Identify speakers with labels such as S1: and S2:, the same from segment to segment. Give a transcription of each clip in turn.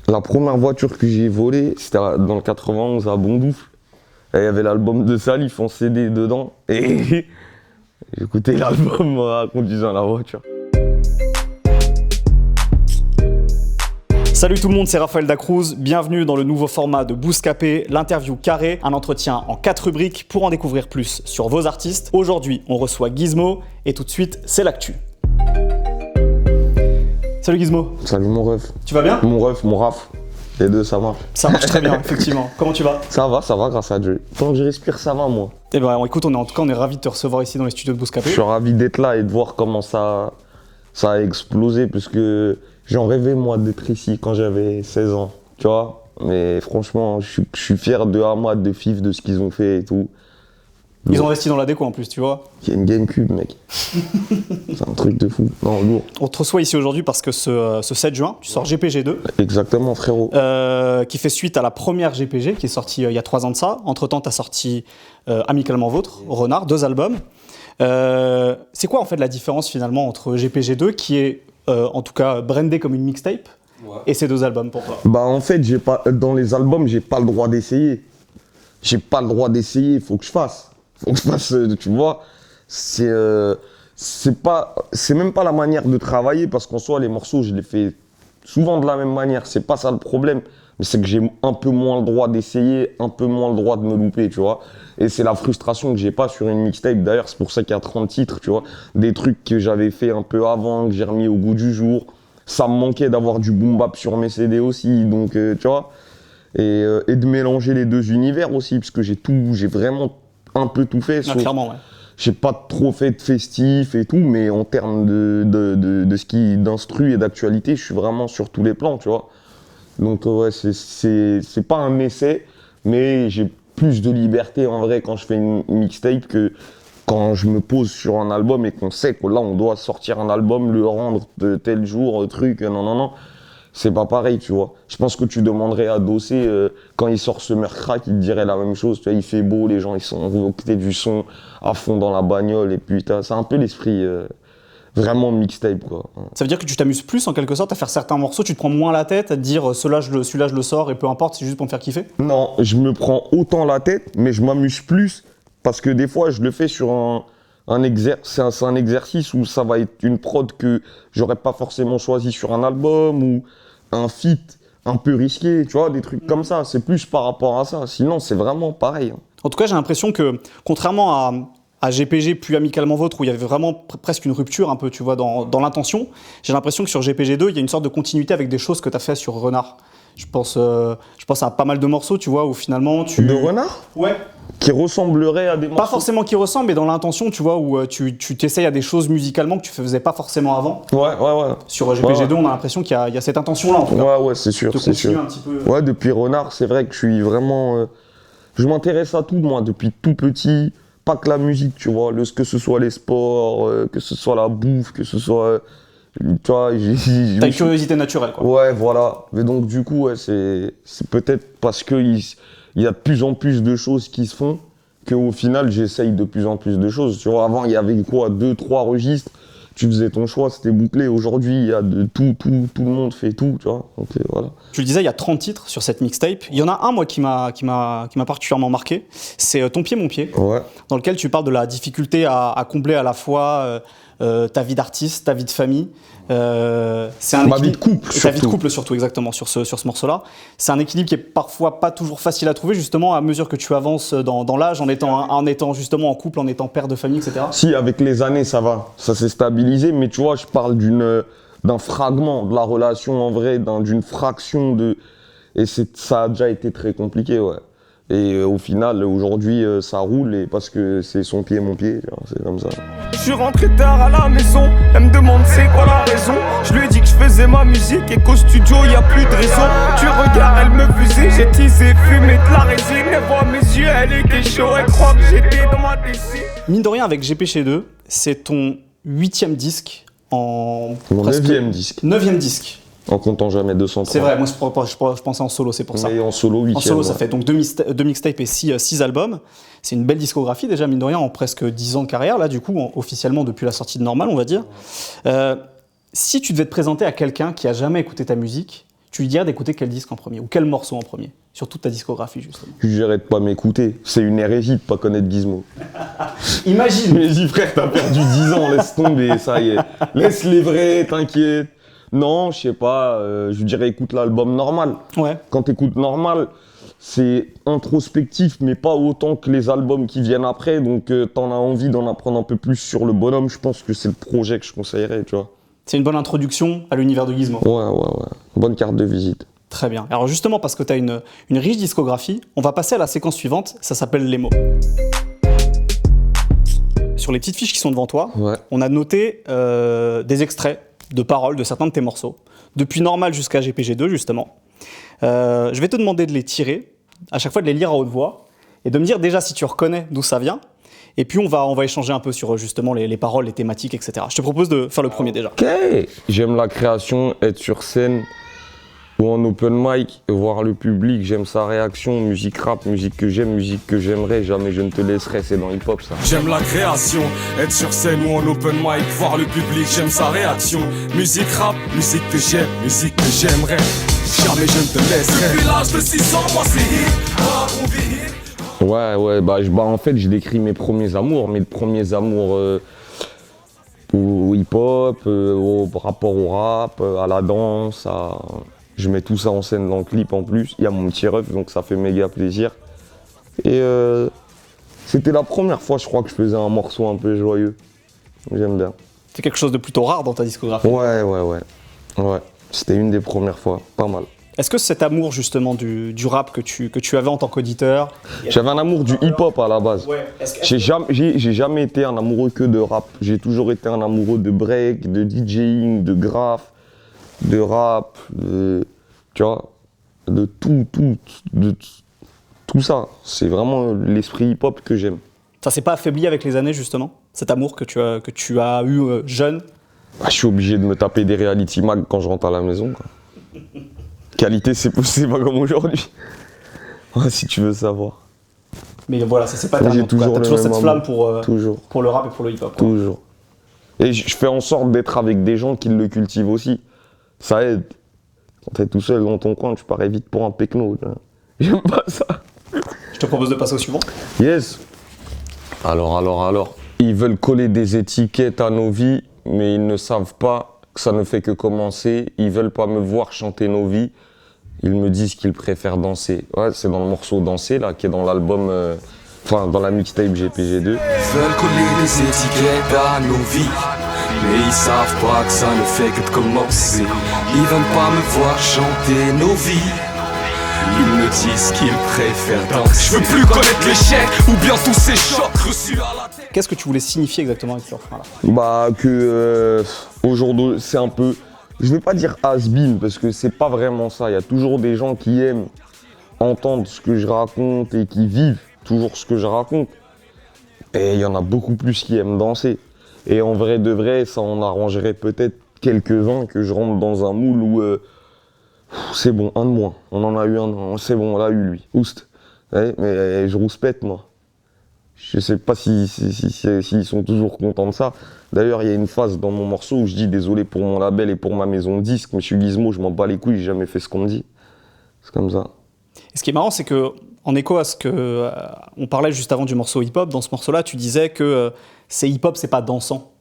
S1: La première voiture que j'ai volée, c'était dans le 91 à Bondoufle. Et il y avait l'album de Salif en CD dedans. Et j'écoutais l'album en conduisant la voiture.
S2: Salut tout le monde, c'est Raphaël Dacruz. Bienvenue dans le nouveau format de Bouscapé, l'interview carrée, un entretien en 4 rubriques pour en découvrir plus sur vos artistes. Aujourd'hui, on reçoit Gizmo et tout de suite, c'est l'actu. Salut Gizmo.
S1: Salut mon ref.
S2: Tu vas bien?
S1: Mon ref, mon raf. Les deux, ça marche.
S2: Ça marche très bien, effectivement. Comment tu vas?
S1: Ça va, grâce à Dieu. Tant que je respire, ça va, moi.
S2: Eh ben, écoute, on est ravis de te recevoir ici dans les studios de Bouscapé.
S1: Je suis ravi d'être là et de voir comment ça a explosé, puisque j'en rêvais, moi, d'être ici quand j'avais 16 ans, tu vois. Mais franchement, je suis fier de Hamad, de Fif, de ce qu'ils ont fait et tout.
S2: Ils ont investi dans la déco en plus, tu vois.
S1: Il y a une GameCube, mec. C'est un truc de fou. Non, lourd.
S2: On te reçoit ici aujourd'hui parce que ce 7 juin, tu sors GPG2.
S1: Exactement, frérot.
S2: Qui fait suite à la première GPG qui est sortie il y a 3 ans de ça. Entre-temps, tu as sorti Amicalement Vôtre, Renard, 2 albums. C'est quoi en fait la différence finalement entre GPG2 qui est en tout cas brandé comme une mixtape et ces 2 albums pour toi?
S1: Bah en fait, dans les albums, j'ai pas le droit d'essayer. J'ai pas le droit d'essayer, il faut que je fasse. Tu vois, c'est même pas la manière de travailler, parce qu'en soi, les morceaux, je les fais souvent de la même manière. C'est pas ça le problème, mais c'est que j'ai un peu moins le droit d'essayer, un peu moins le droit de me louper, tu vois. Et c'est la frustration que j'ai pas sur une mixtape. D'ailleurs, c'est pour ça qu'il y a 30 titres, tu vois. Des trucs que j'avais fait un peu avant, que j'ai remis au goût du jour. Ça me manquait d'avoir du boom bap sur mes CD aussi, donc tu vois. Et de mélanger les 2 univers aussi, parce que j'ai vraiment un peu tout fait.
S2: Ah, clairement, ouais.
S1: J'ai pas trop fait de festif et tout, mais en termes d'instru et d'actualité, je suis vraiment sur tous les plans, tu vois. Donc ouais, c'est pas un essai, mais j'ai plus de liberté en vrai quand je fais une mixtape que quand je me pose sur un album et qu'on sait que là on doit sortir un album, le rendre de tel jour, truc, non. C'est pas pareil, tu vois. Je pense que tu demanderais à Dossé, quand il sort Summer Crack, il te dirait la même chose. Tu vois, il fait beau, les gens ils sont écouter du son à fond dans la bagnole, et puis c'est un peu l'esprit vraiment mixtape, quoi.
S2: Ça veut dire que tu t'amuses plus en quelque sorte à faire certains morceaux, tu te prends moins la tête à te dire celui-là je le sors et peu importe, c'est juste pour me faire kiffer?
S1: Non, je me prends autant la tête, mais je m'amuse plus parce que des fois je le fais sur c'est un exercice où ça va être une prod que j'aurais pas forcément choisi sur un album, ou un feat un peu risqué, tu vois, des trucs comme ça. C'est plus par rapport à ça. Sinon, c'est vraiment pareil.
S2: En tout cas, j'ai l'impression que, contrairement à GPG puis Amicalement Vôtre, où il y avait vraiment presque une rupture un peu, tu vois, dans l'intention, j'ai l'impression que sur GPG2, il y a une sorte de continuité avec des choses que tu as fait sur Renard. Je pense à pas mal de morceaux, tu vois, où finalement
S1: De Renard ?
S2: Ouais.
S1: Qui ressembleraient à des morceaux.
S2: Pas forcément qui ressemblent, mais dans l'intention, tu vois, où tu t'essayes à des choses musicalement que tu faisais pas forcément avant.
S1: Ouais.
S2: Sur GPG2, on a l'impression qu'il y a cette intention-là, en tout cas.
S1: Ouais, c'est sûr, c'est sûr.
S2: Un petit peu...
S1: Ouais, depuis Renard, c'est vrai que je suis vraiment... je m'intéresse à tout, moi, depuis tout petit. Pas que la musique, tu vois, que ce soit les sports, que ce soit la bouffe, que ce soit... Tu vois,
S2: t'as une curiosité naturelle, quoi.
S1: Ouais, voilà. Mais donc, du coup, ouais, c'est peut-être parce qu'il y a de plus en plus de choses qui se font qu'au final, j'essaye de plus en plus de choses. Tu vois, avant, il y avait quoi, 2-3 registres. Tu faisais ton choix, c'était bouclé. Aujourd'hui, il y a de tout le monde fait tout, tu vois. Donc, voilà.
S2: Tu le disais, il y a 30 titres sur cette mixtape. Il y en a un, moi, qui m'a particulièrement marqué. C'est Ton pied, mon pied.
S1: Ouais.
S2: Dans lequel tu parles de la difficulté à combler à la fois ta vie d'artiste, ta vie de famille. C'est
S1: Ma vie de couple,
S2: ta vie de couple, surtout, exactement, sur ce morceau-là. C'est un équilibre qui est parfois pas toujours facile à trouver, justement, à mesure que tu avances dans l'âge, en étant justement en couple, en étant père de famille, etc.
S1: Si, avec les années, ça va. Ça s'est stabilisé, mais tu vois, je parle d'un fragment de la relation en vrai, d'une fraction de... Et ça a déjà été très compliqué, ouais. Et au final, aujourd'hui, ça roule, et parce que c'est son pied, mon pied, c'est comme ça.
S3: Je suis rentré tard à la maison, elle me demande c'est quoi la raison. Je lui ai dit que je faisais ma musique et qu'au studio y a plus de raison. Tu regardes, elle me fusait, j'ai teasé, fumé de la résine. Elle voit mes yeux, elle était chaud, elle croit que j'étais dans ma décide.
S2: Mine de rien, avec GPG2, c'est ton 8e disque en...
S1: Mon 9e disque.
S2: 9e disque.
S1: En comptant jamais 203.
S2: C'est vrai, moi je pensais en solo, c'est pour ça.
S1: Mais en solo, 8e.
S2: En solo, ça fait donc 2 mixtapes et 6 albums. C'est une belle discographie déjà, mine de rien, en presque 10 ans de carrière, là du coup, officiellement depuis la sortie de Normal, on va dire. Si tu devais te présenter à quelqu'un qui a jamais écouté ta musique, tu lui dirais d'écouter quel disque en premier, ou quel morceau en premier, sur toute ta discographie justement.
S1: Je dirais de pas m'écouter. C'est une hérésie de pas connaître Gizmo.
S2: Imagine.
S1: Mais dis frère, t'as perdu 10 ans, laisse tomber, ça y est. Laisse les vrais, t'inquiète. Non, je sais pas, je dirais écoute l'album normal.
S2: Ouais.
S1: Quand t'écoutes normal, c'est introspectif, mais pas autant que les albums qui viennent après. Donc t'en as envie d'en apprendre un peu plus sur le bonhomme. Je pense que c'est le projet que je conseillerais, tu vois.
S2: C'est une bonne introduction à l'univers de Gizmo.
S1: Ouais. Bonne carte de visite.
S2: Très bien. Alors justement, parce que tu as une riche discographie, on va passer à la séquence suivante, ça s'appelle les mots. Sur les petites fiches qui sont devant toi, on a noté des extraits de paroles de certains de tes morceaux, depuis Normal jusqu'à GPG2 justement. Je vais te demander de les tirer, à chaque fois de les lire à haute voix, et de me dire déjà si tu reconnais d'où ça vient, et puis on va échanger un peu sur justement les paroles, les thématiques, etc. Je te propose de faire le premier déjà.
S1: Ok. J'aime la création, être sur scène ou en open mic, voir le public, j'aime sa réaction, musique rap, musique que j'aime, musique que j'aimerais, jamais je ne te laisserai, c'est dans hip-hop ça.
S3: J'aime la création, être sur scène ou en open mic, voir le public, j'aime sa réaction. Musique rap, musique que j'aime, musique que j'aimerais, jamais je ne te laisserai. Depuis l'âge de 6 ans, moi c'est hip, on vit hip.
S1: Ouais, en fait, je décris mes premiers amours, au hip-hop, au rapport au rap, à la danse, je mets tout ça en scène dans le clip en plus. Il y a mon petit ref, donc ça fait méga plaisir. Et c'était la première fois, je crois, que je faisais un morceau un peu joyeux. J'aime bien.
S2: C'est quelque chose de plutôt rare dans ta discographie.
S1: Ouais. C'était une des premières fois, pas mal.
S2: Est-ce que cet amour justement du rap que tu avais en tant qu'auditeur...
S1: J'avais un amour du hip-hop à la base.
S2: Ouais.
S1: J'ai jamais été un amoureux que de rap. J'ai toujours été un amoureux de break, de DJing, de graph, de rap, tu vois, de tout ça. C'est vraiment l'esprit hip-hop que j'aime.
S2: Ça s'est pas affaibli avec les années justement? Cet amour que tu as eu jeune?
S1: Je suis obligé de me taper des reality mag quand je rentre à la maison, quoi. Qualité, c'est pas comme aujourd'hui. Ouais, si tu veux savoir.
S2: Mais voilà, ça c'est pas terminé.
S1: J'ai toujours
S2: cette flamme pour le rap et pour le hip-hop. Quoi.
S1: Toujours. Et je fais en sorte d'être avec des gens qui le cultivent aussi. Ça aide. Quand t'es tout seul dans ton coin, tu parais vite pour un pecno. J'aime pas ça.
S2: Je te propose de passer au suivant.
S1: Yes. Alors. Ils veulent coller des étiquettes à nos vies, mais ils ne savent pas que ça ne fait que commencer. Ils veulent pas me voir chanter nos vies. Ils me disent qu'ils préfèrent danser. Ouais, c'est dans le morceau Danser, là, qui est dans l'album, dans la mixtape GPG2.
S4: Ils veulent coller des étiquettes à nos vies, mais ils savent pas que ça ne fait que de commencer. Ils veulent pas me voir chanter nos vies. Ils me disent qu'ils préfèrent danser.
S3: Je veux plus connaître l'échec ou bien tous ces chocs reçus à la tête.
S2: Qu'est-ce que tu voulais signifier exactement avec ce refrain-là?
S1: Aujourd'hui, c'est un peu... Je vais pas dire has-been parce que c'est pas vraiment ça. Il y a toujours des gens qui aiment entendre ce que je raconte et qui vivent toujours ce que je raconte. Et il y en a beaucoup plus qui aiment danser. Et en vrai de vrai, ça en arrangerait peut-être quelques-uns que je rentre dans un moule où c'est bon, un de moins. On en a eu un, c'est bon, on l'a eu lui. Oust. Ouais, mais je rouspète moi. Je sais pas s'ils sont toujours contents de ça. D'ailleurs, il y a une phase dans mon morceau où je dis désolé pour mon label et pour ma maison de disques. Monsieur Gizmo, je m'en bats les couilles, j'ai jamais fait ce qu'on me dit. C'est comme ça.
S2: Et ce qui est marrant, c'est que, en écho à ce que on parlait juste avant du morceau hip-hop, dans ce morceau-là, tu disais que c'est hip-hop, c'est pas dansant.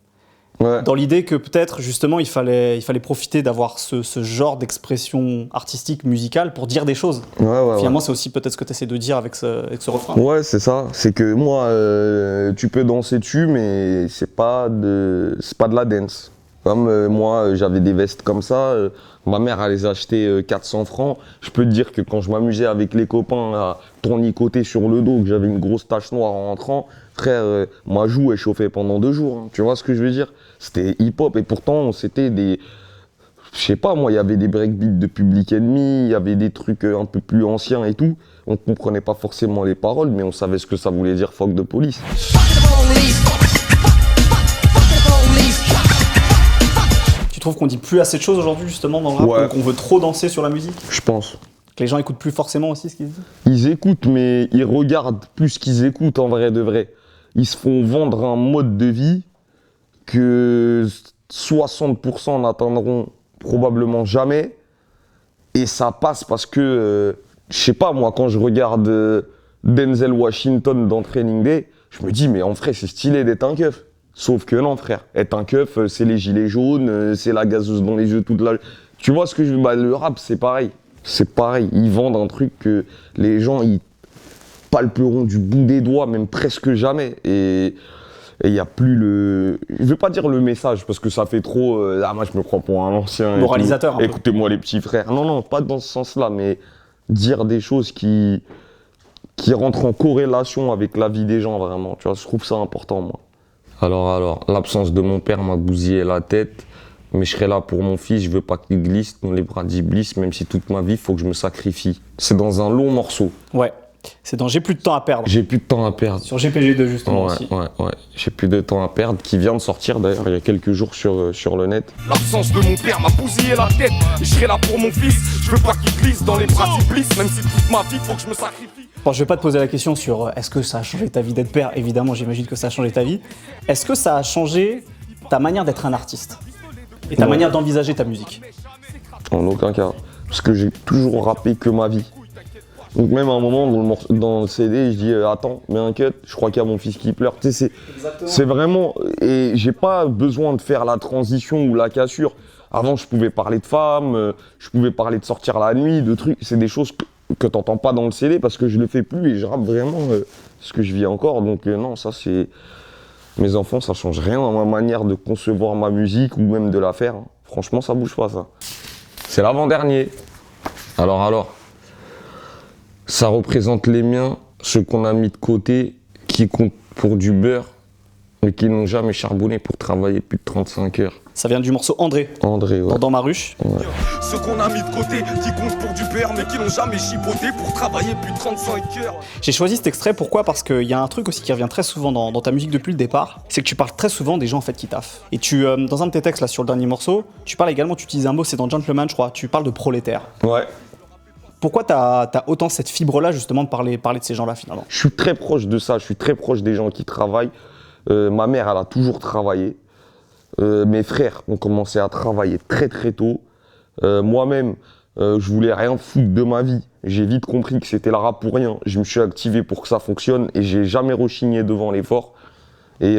S1: Ouais.
S2: Dans l'idée que peut-être, justement, il fallait profiter d'avoir ce genre d'expression artistique, musicale, pour dire des choses. Finalement, c'est aussi peut-être ce que tu essaies de dire avec ce refrain.
S1: Ouais, c'est ça. C'est que moi, tu peux danser dessus, mais c'est pas de la dance. Comme moi, j'avais des vestes comme ça. Ma mère, elle les a achetées 400 francs. Je peux te dire que quand je m'amusais avec les copains à tournicoter sur le dos, que j'avais une grosse tache noire en rentrant, frère, ma joue, elle chauffait pendant 2 jours. Hein. Tu vois ce que je veux dire? C'était hip-hop et pourtant, c'était des... Je sais pas, moi, il y avait des breakbeats de Public Enemy, il y avait des trucs un peu plus anciens et tout. On comprenait pas forcément les paroles, mais on savait ce que ça voulait dire, fuck de police.
S2: Tu trouves qu'on dit plus assez de choses aujourd'hui, justement, dans le rap?
S1: Ouais.
S2: Qu'on veut trop danser sur la musique?
S1: Je pense.
S2: Que les gens écoutent plus forcément aussi ce qu'ils disent?
S1: Ils écoutent, mais ils regardent plus qu'ils écoutent en vrai de vrai. Ils se font vendre un mode de vie que 60% n'atteindront probablement jamais. Et ça passe parce que, je sais pas, moi, quand je regarde Denzel Washington dans Training Day, je me dis, mais en vrai, c'est stylé d'être un keuf. Sauf que non, frère. Être un keuf, c'est les gilets jaunes, c'est la gazeuse dans les yeux toute la... Tu vois ce que je veux dire? Le rap, c'est pareil. C'est pareil. Ils vendent un truc que les gens, ils palperont du bout des doigts, même presque jamais. Et il n'y a plus le... Je veux pas dire le message, parce que ça fait trop... ah, moi, je me crois pour un ancien.
S2: Moralisateur, un peu.
S1: Écoutez-moi, les petits frères. Non, non, pas dans ce sens-là, mais dire des choses qui rentrent en corrélation avec la vie des gens, vraiment. Tu vois, je trouve ça important, moi. Alors, l'absence de mon père m'a bousillé la tête, mais je serai là pour mon fils, je veux pas qu'il glisse dans les bras d'Iblis, même si toute ma vie, il faut que je me sacrifie. C'est dans un long morceau.
S2: Ouais, c'est dans J'ai plus de temps à perdre.
S1: J'ai plus de temps à perdre.
S2: Sur GPG2 justement aussi.
S1: Ouais. J'ai plus de temps à perdre, qui vient de sortir d'ailleurs il y a quelques jours sur le net.
S3: L'absence de mon père m'a bousillé la tête. Et je serai là pour mon fils. Je veux pas qu'il glisse dans les bras d'Iblis, même si toute ma vie, faut que je me sacrifie.
S2: Bon, je vais pas te poser la question sur est-ce que ça a changé ta vie d'être père. Évidemment, j'imagine que ça a changé ta vie. Est-ce que ça a changé ta manière d'être un artiste et ta manière d'envisager ta musique?
S1: En aucun cas. Parce que j'ai toujours rappé que ma vie. Donc même à un moment dans le CD, je dis attends, mets un cut, je crois qu'il y a mon fils qui pleure. Tu sais, c'est vraiment... Et j'ai pas besoin de faire la transition ou la cassure. Avant, je pouvais parler de femmes, je pouvais parler de sortir la nuit, de trucs. C'est des choses que t'entends pas dans le CD parce que je le fais plus et je rappe vraiment ce que je vis encore. Donc non, ça c'est... Mes enfants, ça change rien dans ma manière de concevoir ma musique ou même de la faire. Franchement, ça bouge pas, ça. C'est l'avant-dernier. Alors. Ça représente les miens, ceux qu'on a mis de côté, qui comptent pour du beurre, mais qui n'ont jamais charbonné pour travailler plus de 35 heures.
S2: Ça vient du morceau André,
S1: ouais.
S2: dans ma ruche.
S1: Ouais.
S3: Ceux qu'on a mis de côté, qui comptent pour du beurre, mais qui n'ont jamais chipoté pour travailler plus de 35 heures.
S2: J'ai choisi cet extrait, pourquoi? Parce qu'il y a un truc aussi qui revient très souvent dans ta musique depuis le départ, c'est que tu parles très souvent des gens en fait qui taffent. Et dans un de tes textes là sur le dernier morceau, tu parles également, tu utilises un mot, c'est dans Gentleman je crois, tu parles de prolétaire.
S1: Ouais.
S2: Pourquoi t'as autant cette fibre-là, justement, de parler de ces gens-là, finalement?
S1: Je suis très proche de ça, je suis très proche des gens qui travaillent. Ma mère, elle a toujours travaillé. Mes frères ont commencé à travailler très très tôt. Moi-même, je voulais rien foutre de ma vie. J'ai vite compris que c'était le rap pour rien. Je me suis activé pour que ça fonctionne et j'ai jamais rechigné devant l'effort. Et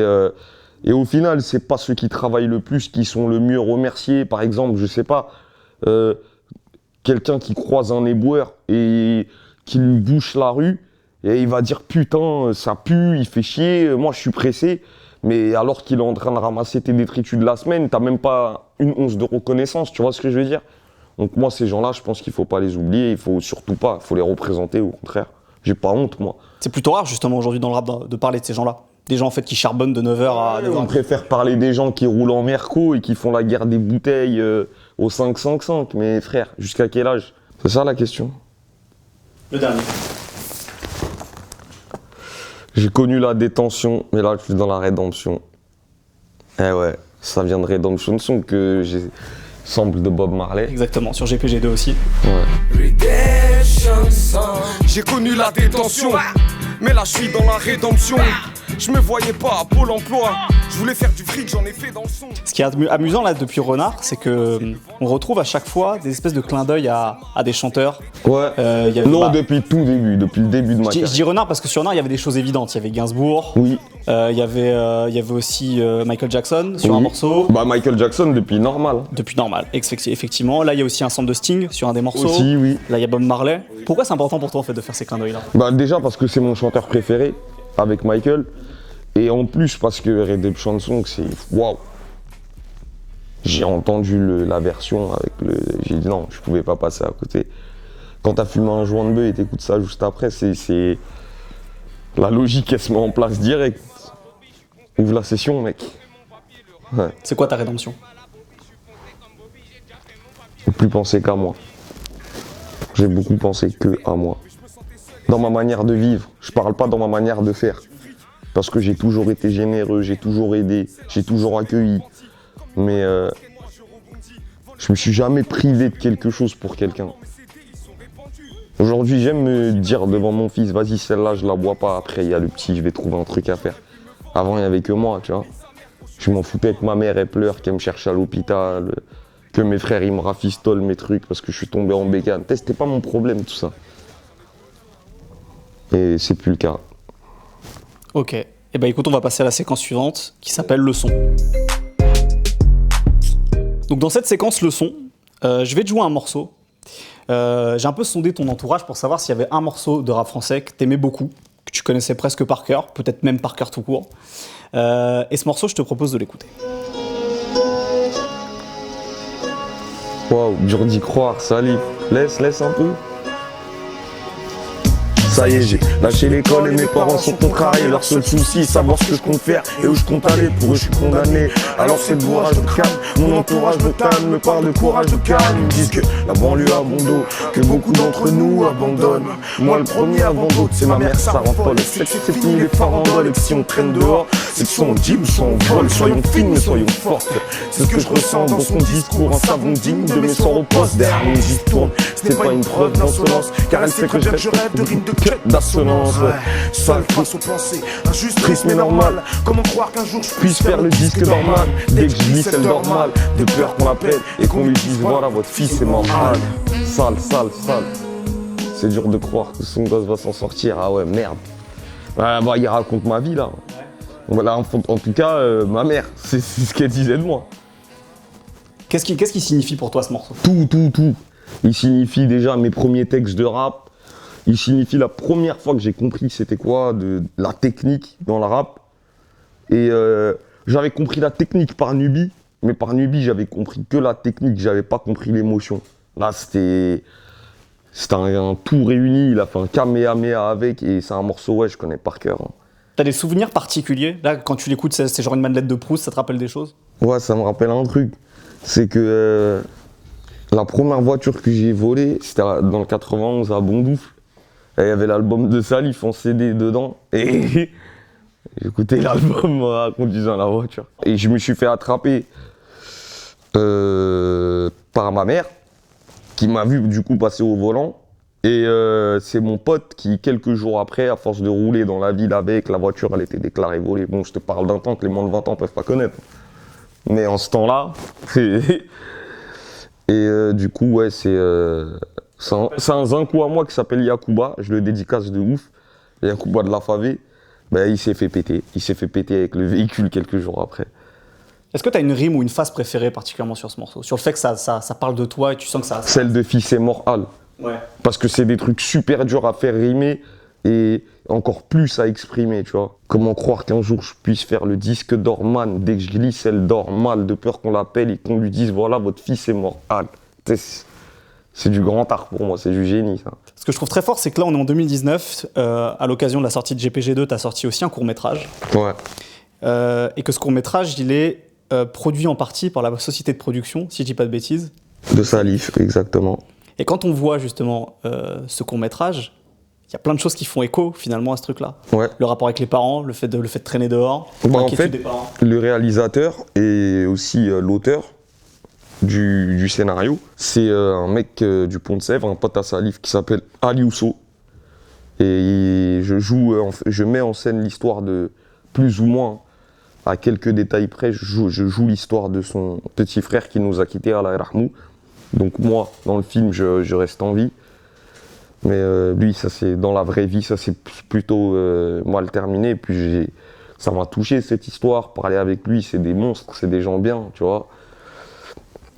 S1: au final, c'est pas ceux qui travaillent le plus qui sont le mieux remerciés. Par exemple, je sais pas... quelqu'un qui croise un éboueur et qui lui bouche la rue, et il va dire putain, ça pue, il fait chier, moi je suis pressé. Mais alors qu'il est en train de ramasser tes détritus de la semaine, t'as même pas une once de reconnaissance, tu vois ce que je veux dire? Donc moi, ces gens-là, je pense qu'il faut pas les oublier, il faut surtout pas, il faut les représenter, au contraire. J'ai pas honte, moi.
S2: C'est plutôt rare, justement, aujourd'hui dans le rap, de parler de ces gens-là. Des gens, en fait, qui charbonnent de 9h à 9h.
S1: On préfère parler des gens qui roulent en Merco et qui font la guerre des bouteilles au 5-5-5. Mais frère, jusqu'à quel âge? C'est ça la question.
S2: Le dernier.
S1: J'ai connu la détention, mais là je suis dans la rédemption. Eh ouais, ça vient de Redemption Song que j'ai sample de Bob Marley.
S2: Exactement, sur GPG2 aussi.
S1: Ouais.
S3: J'ai connu la détention, mais là je suis dans la rédemption. Je me voyais pas à Pôle emploi. Je voulais faire du fric, j'en ai fait dans le son.
S2: Ce qui est amusant là depuis Renard, c'est que on retrouve à chaque fois des espèces de clins d'œil à des chanteurs.
S1: Ouais. Depuis le début de ma carrière.
S2: Je dis Renard parce que sur Renard il y avait des choses évidentes. Il y avait Gainsbourg.
S1: Oui.
S2: Il y avait aussi Michael Jackson sur un morceau.
S1: Bah Michael Jackson depuis Normal.
S2: Depuis Normal, effectivement. Là il y a aussi un sample de Sting sur un des morceaux.
S1: Aussi, oui.
S2: Là il y a Bob Marley. Pourquoi c'est important pour toi en fait de faire ces clins d'œil là?
S1: Bah déjà parce que c'est mon chanteur préféré avec Michael. Et en plus parce que Redemption Song c'est waouh. J'ai entendu la version avec j'ai dit non, je pouvais pas passer à côté. Quand t'as fumé un joint de bœuf et t'écoutes ça juste après, c'est la logique elle se met en place direct. Ouvre la session mec. Ouais.
S2: C'est quoi ta rédemption?
S1: Ne plus penser qu'à moi. J'ai beaucoup pensé que à moi. Dans ma manière de vivre, je parle pas dans ma manière de faire. Parce que j'ai toujours été généreux, j'ai toujours aidé, j'ai toujours accueilli. Mais je me suis jamais privé de quelque chose pour quelqu'un. Aujourd'hui, j'aime me dire devant mon fils, vas-y, celle-là, je la bois pas. Après, il y a le petit, je vais trouver un truc à faire. Avant, il n'y avait que moi, tu vois. Je m'en foutais que ma mère, elle pleure, qu'elle me cherche à l'hôpital, que mes frères ils me rafistolent mes trucs parce que je suis tombé en bécane. C'était pas mon problème tout ça. Et c'est plus le cas.
S2: Ok. Et bah écoute, on va passer à la séquence suivante qui s'appelle le son. Donc dans cette séquence le son, je vais te jouer un morceau. J'ai un peu sondé ton entourage pour savoir s'il y avait un morceau de rap français que t'aimais beaucoup, que tu connaissais presque par cœur, peut-être même par cœur tout court. Et ce morceau, je te propose de l'écouter.
S1: Waouh, dur d'y croire, Salif. Laisse un peu. Ça y est, j'ai lâché l'école et mes parents sont contrariés. Leur seul souci, savoir ce que je compte faire et où je compte aller. Pour eux, je suis condamné. Alors c'est le bourrage de calme. Mon entourage me tanne, me parle de courage de calme. Ils me disent que la banlieue a bon dos, que beaucoup d'entre nous abandonnent. Moi, le premier avant d'autres, c'est ma mère, ça rend folle. C'est que c'est fini les farandoles et que si on traîne dehors, c'est que soit on dit ou soit on vole. Soyons fines, mais soyons fortes. C'est ce que je ressens dans son discours. Un savon digne de mes soirs au poste. Derrière mon j'y tourne. C'était pas une preuve d'insolence, car elle sait que je rêve de rimes de d'assonance, ouais. Sale face aux pensées, injuste, triste mais normal. Comment croire qu'un jour je puisse faire le disque normal? Dès que je lis celle normal, de peur qu'on l'appelle et qu'on lui dise voilà votre fils est mort. Sale. C'est dur de croire que son gosse va s'en sortir. Ah ouais, merde. Bah il raconte ma vie là. Voilà, en tout cas, ma mère, c'est ce qu'elle disait de moi.
S2: Qu'est-ce qui signifie pour toi ce morceau?
S1: Tout. Il signifie déjà mes premiers textes de rap. Il signifie la première fois que j'ai compris c'était quoi de la technique dans le rap. Et j'avais compris la technique par Nubi, mais par Nubi j'avais compris que la technique, j'avais pas compris l'émotion. Là c'était un tout réuni, il a fait un kamehameha avec et c'est un morceau ouais je connais par cœur. Hein.
S2: T'as des souvenirs particuliers? Là quand tu l'écoutes c'est genre une Madeleine de Proust, ça te rappelle des choses?
S1: Ouais, ça me rappelle un truc, c'est que la première voiture que j'ai volée, c'était dans le 91 à Bondoufle. Et il y avait l'album de Salif en CD dedans. Et j'écoutais l'album en conduisant la voiture. Et je me suis fait attraper par ma mère, qui m'a vu du coup passer au volant. Et c'est mon pote qui, quelques jours après, à force de rouler dans la ville avec, la voiture elle était déclarée volée. Bon, je te parle d'un temps que les moins de 20 ans peuvent pas connaître. Mais en ce temps-là, et du coup, ouais, c'est un zinco à moi qui s'appelle Yacouba, je le dédicace de ouf. Yacouba de la Favé, ben, il s'est fait péter. Il s'est fait péter avec le véhicule quelques jours après.
S2: Est-ce que tu as une rime ou une phrase préférée particulièrement sur ce morceau? Sur le fait que ça parle de toi et tu sens que ça...
S1: Celle de Fils est mort, Al.
S2: Ouais.
S1: Parce que c'est des trucs super durs à faire rimer et encore plus à exprimer, tu vois. Comment croire qu'un jour je puisse faire le disque d'Orman dès que je lis celle d'Ormal, de peur qu'on l'appelle et qu'on lui dise voilà, votre fils est mort, Al. C'est du grand art pour moi, c'est du génie ça.
S2: Ce que je trouve très fort, c'est que là on est en 2019, à l'occasion de la sortie de GPG2, tu as sorti aussi un court-métrage.
S1: Ouais.
S2: Et que ce court-métrage, il est produit en partie par la société de production, si je dis pas de bêtises.
S1: De Salif, exactement.
S2: Et quand on voit justement ce court-métrage, il y a plein de choses qui font écho finalement à ce truc-là.
S1: Ouais.
S2: Le rapport avec les parents, le fait de traîner dehors,
S1: Bah, en
S2: l'inquiétude
S1: fait,
S2: des parents.
S1: le réalisateur et aussi l'auteur du scénario, c'est un mec du Pont de Sèvres, un pote à Salif qui s'appelle Ali Ousso. Et je mets en scène l'histoire de, plus ou moins, à quelques détails près, je joue l'histoire de son petit frère qui nous a quittés, Allah yarhamou. Donc moi, dans le film, je reste en vie. Mais lui, ça c'est dans la vraie vie, ça c'est plutôt mal terminé. Et puis ça m'a touché cette histoire, parler avec lui, c'est des monstres, c'est des gens bien, tu vois.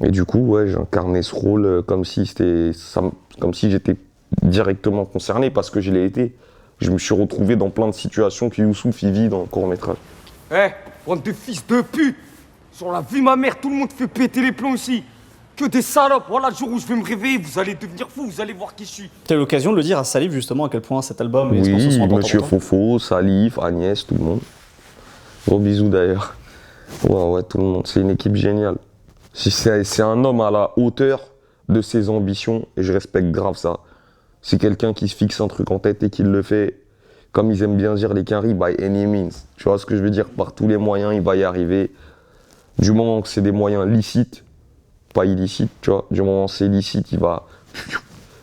S1: Et du coup, ouais, j'ai incarné ce rôle comme si j'étais directement concerné parce que je l'ai été. Je me suis retrouvé dans plein de situations que Youssouf y vit dans le court-métrage.
S3: Eh, bande de fils de pute! Sur la vie ma mère, tout le monde fait péter les plombs ici. Que des salopes. Voilà, le jour où je vais me réveiller, vous allez devenir fous, vous allez voir qui je suis.
S2: Tu as eu l'occasion de le dire à Salif justement à quel point cet album et ce morceau sont
S1: Oui,
S2: importants
S1: Monsieur
S2: pour toi.
S1: Fofo, Salif, Agnès, tout le monde. Gros bisous d'ailleurs. Ouais, tout le monde, c'est une équipe géniale. C'est un homme à la hauteur de ses ambitions et je respecte grave ça. C'est quelqu'un qui se fixe un truc en tête et qui le fait, comme ils aiment bien dire les Quinri, by any means. Tu vois ce que je veux dire? Par tous les moyens, il va y arriver. Du moment que c'est des moyens licites, pas illicites, tu vois. Du moment que c'est licite, il va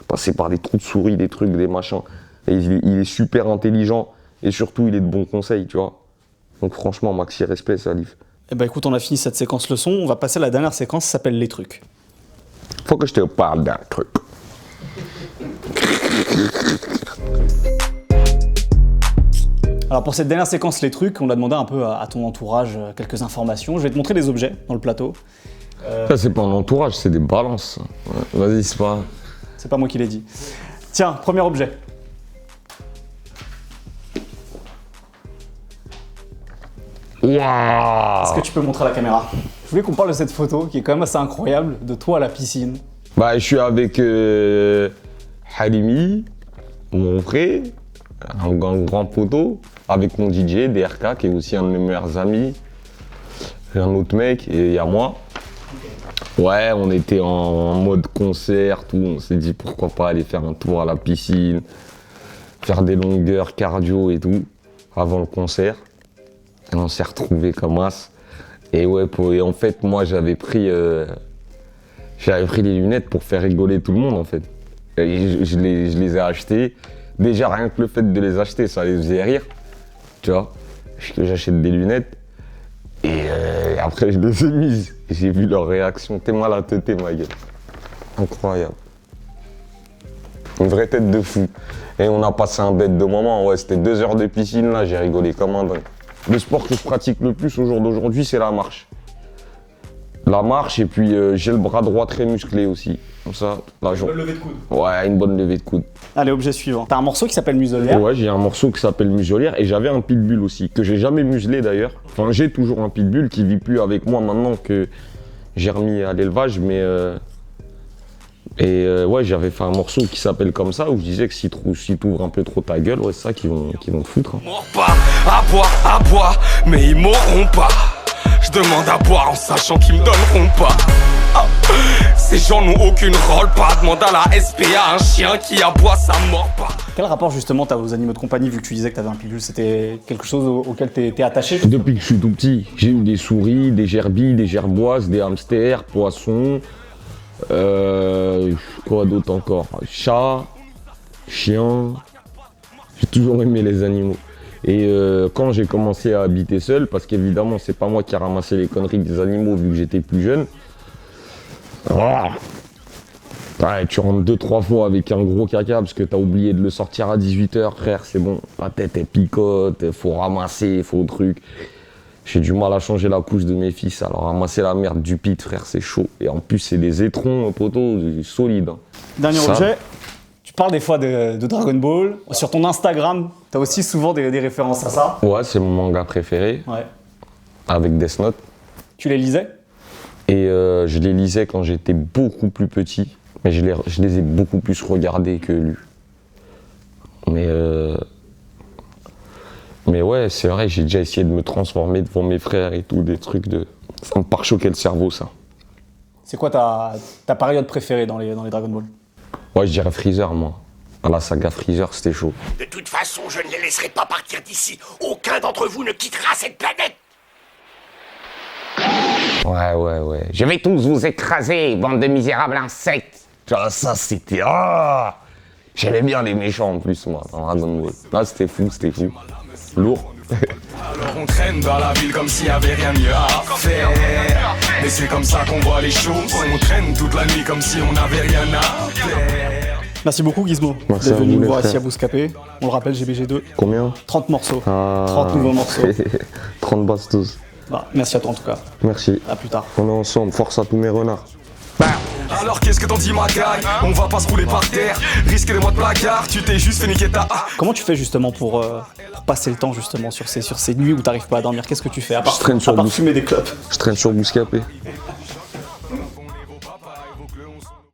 S1: passer par des trous de souris, des trucs, des machins. Et il est super intelligent et surtout, il est de bons conseils, tu vois. Donc franchement, maxi respect, Salif.
S2: Eh ben écoute, on a fini cette séquence leçon, on va passer à la dernière séquence, ça s'appelle Les Trucs.
S1: Faut que je te parle d'un truc.
S2: Alors pour cette dernière séquence, les trucs, on a demandé un peu à ton entourage quelques informations. Je vais te montrer des objets dans le plateau.
S1: Ça, c'est pas un entourage, c'est des balances. Ouais, vas-y, c'est pas...
S2: C'est pas moi qui l'ai dit. Tiens, premier objet.
S1: Waouh!
S2: Est-ce que tu peux montrer à la caméra? Je voulais qu'on parle de cette photo qui est quand même assez incroyable, de toi à la piscine.
S1: Bah, je suis avec Halimi, mon frère, un grand poteau, avec mon DJ, DRK, qui est aussi un de mes meilleurs amis, et un autre mec, et il y a moi. Ouais, on était en mode concert, tout. On s'est dit pourquoi pas aller faire un tour à la piscine, faire des longueurs cardio et tout, avant le concert. Et on s'est retrouvés comme as. Et ouais, et en fait, moi j'avais pris les lunettes pour faire rigoler tout le monde en fait. Et je les ai achetées. Déjà rien que le fait de les acheter, ça les faisait rire. Tu vois, j'achète des lunettes. Et après je les ai mises. J'ai vu leur réaction. T'es mal à têter, ma gueule. Incroyable. Une vraie tête de fou. Et on a passé un bête de moment. Ouais, c'était 2 heures de piscine là, j'ai rigolé comme un dingue. Le sport que je pratique le plus au jour d'aujourd'hui, c'est la marche. La marche, et puis j'ai le bras droit très musclé aussi. Comme ça, la jambe.
S2: Une bonne levée de coude.
S1: Ouais, une bonne levée de coude.
S2: Allez, objet suivant. T'as un morceau qui s'appelle Muselière.
S1: Ouais, j'ai un morceau qui s'appelle Muselière et j'avais un pitbull aussi, que j'ai jamais muselé d'ailleurs. Enfin, j'ai toujours un pitbull qui vit plus avec moi maintenant que j'ai remis à l'élevage, mais. Ouais, j'avais fait un morceau qui s'appelle comme ça, où je disais que si t'ouvres un peu trop ta gueule, ouais, c'est ça qu'ils vont te foutre. Hein.
S4: Mords pas, à boire, mais ils mourront pas. Je demande à boire en sachant qu'ils me donneront pas. Ah, ces gens n'ont aucune rôle, pas. Demande à la SPA, un chien qui aboie, ça mord pas.
S2: Quel rapport justement t'as aux animaux de compagnie, vu que tu disais que t'avais un pitbull? C'était quelque chose auquel t'es attaché?
S1: Depuis que je suis tout petit, j'ai eu des souris, des gerbilles, des gerboises, des hamsters, poissons. Quoi d'autre encore? Chat, chien. J'ai toujours aimé les animaux. Et quand j'ai commencé à habiter seul, parce qu'évidemment c'est pas moi qui ai ramassé les conneries des animaux vu que j'étais plus jeune. Ouais, tu rentres 2-3 fois avec un gros caca parce que t'as oublié de le sortir à 18h, frère, c'est bon. La tête elle picote, faut ramasser, faut truc. J'ai du mal à changer la couche de mes fils, alors ramasser la merde du pit, frère, c'est chaud. Et en plus, c'est des étrons, poteau, solides. Hein.
S2: Dernier objet, tu parles des fois de Dragon Ball. Sur ton Instagram, t'as aussi souvent des références à ça.
S1: Ouais, c'est mon manga préféré,
S2: Ouais.
S1: avec Death Note.
S2: Tu les lisais?
S1: Et je les lisais quand j'étais beaucoup plus petit, mais je les ai beaucoup plus regardés que lus. Mais ouais, c'est vrai, j'ai déjà essayé de me transformer devant mes frères et tout, des trucs de... Ça me pare-choquait le cerveau, ça.
S2: C'est quoi ta période préférée dans les Dragon Ball?
S1: Ouais, je dirais Freezer, moi. À la saga Freezer, c'était chaud.
S5: De toute façon, je ne les laisserai pas partir d'ici. Aucun d'entre vous ne quittera cette planète.
S1: Ouais. Je vais tous vous écraser, bande de misérables insectes. Genre, ça, c'était... Ah, j'aimais bien les méchants, en plus, moi, dans Dragon Ball. Là, c'était fou. Lourd.
S4: Alors on traîne dans la ville comme s'il y avait rien de mieux à faire. Mais c'est comme ça qu'on voit les choses. On traîne toute la nuit comme si on n'avait rien à faire.
S2: Merci beaucoup Gizmo
S1: Merci
S2: d'être
S1: à
S2: venu
S1: vous,
S2: nous
S1: les
S2: voir
S1: frères.
S2: ici à Bouscapé. On le rappelle, GBG2,
S1: Combien?
S2: 30 morceaux,
S1: Ah.
S2: 30 nouveaux morceaux.
S1: 30 bastos.
S2: Bah, merci à toi en tout cas,
S1: Merci.
S2: à plus tard.
S1: On est ensemble, force à tous mes renards.
S4: Alors qu'est-ce que t'en dis ma caille? On va pas se rouler par terre, risquer des mois de placard. Tu t'es juste fait niquer ta...
S2: Comment tu fais justement pour passer le temps justement sur ces nuits où t'arrives pas à dormir? Qu'est-ce que tu fais à part,
S1: Je traîne sur
S2: à part
S1: Bous-
S2: fumer des clopes?
S1: Je traîne sur Bouscapé.